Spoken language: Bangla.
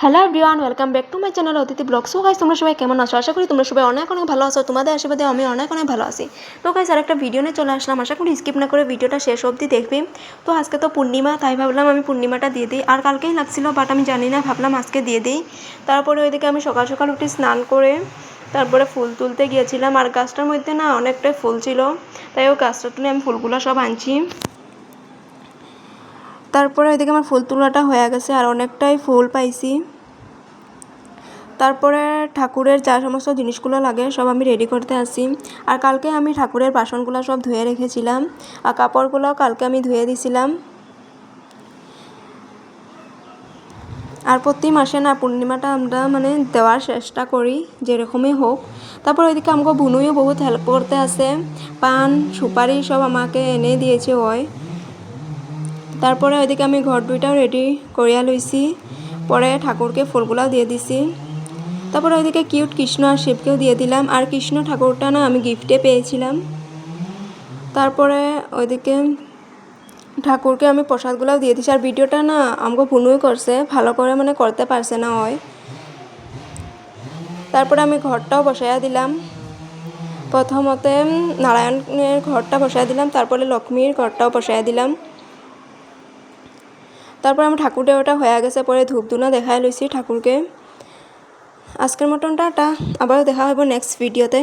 Hello everyone, welcome back to my channel অতিথি ব্লগ। সো গাইস, তোমরা সবাই কেমন আছো? আশা করি তোমরা সবাই অনেক ভালো আছো। তোমাদের আশীর্বাদে আমি অনেক ভালো আছি। তো গাইস, আরেকটা ভিডিও নিয়ে চলে আসলাম। আশা করি স্কিপ না করে ভিডিওটা শেষ অবধি দেখবি। তো আজকে তো পূর্ণিমা, তাই ভাবলাম আমি পূর্ণিমাটা দিয়ে দিই। আর কালকেই লাগছিল, বাট আমি জানি না, ভাবলাম আজকে দিয়ে দিই। তারপরে ওইদিকে আমি সকাল সকাল উঠে স্নান করে তারপরে ফুল তুলতে গিয়েছিলাম। আর গাছটার মধ্যে না অনেকটাই ফুল ছিল, তাই ওই গাছটা তুলে আমি ফুলগুলো সব আনছি। তারপরে ওইদিকে আমার ফুল তোলাটা হয়ে গেছে আর অনেকটাই ফুল পাইছি। তারপরে ঠাকুরের যা সমস্ত জিনিসগুলো লাগে সব আমি রেডি করতে আসি। আর কালকে আমি ঠাকুরের বাসনগুলো সব ধুয়ে রেখেছিলাম, আর কাপড়গুলোও কালকে আমি ধুয়ে দিছিলাম। আর প্রতি মাসে না পূর্ণিমাটা আমরা দেওয়ার চেষ্টা করি, যেরকমই হোক। তারপর ওইদিকে আমাকে বুনুইও বহুত হেল্প করতে আছে, পান সুপারি সব আমাকে এনে দিয়েছে ওই। তারপরে ওইদিকে আমি ঘর দুইটাও রেডি করিয়া লইছি, পরে ঠাকুরকে ফুলগুলাও দিয়ে দিছি। তারপরে ওইদিকে কিউট কৃষ্ণ আর শিবকেও দিয়ে দিলাম। আর কৃষ্ণ ঠাকুরটা না আমি গিফটে পেয়েছিলাম। তারপরে ওইদিকে ঠাকুরকে আমি প্রসাদগুলোও দিয়ে দিছি। আর ভিডিওটা না আমাকে বুনুই করছে, ভালো করে করতে পারছে না হয়। তারপরে আমি ঘরটাও বসাইয়া দিলাম। প্রথমতে নারায়ণের ঘরটা বসাইয়া দিলাম, তারপরে লক্ষ্মীর ঘরটাও বসাইয়া দিলাম। তারপর আমার ঠাকুর দেওয়াটা হয়ে গেছে, পরে ধূপধুনা দেখাই লইছি ঠাকুরকে। আজকের মতন টাটা, আবারও দেখা হবে নেক্সট ভিডিওতে।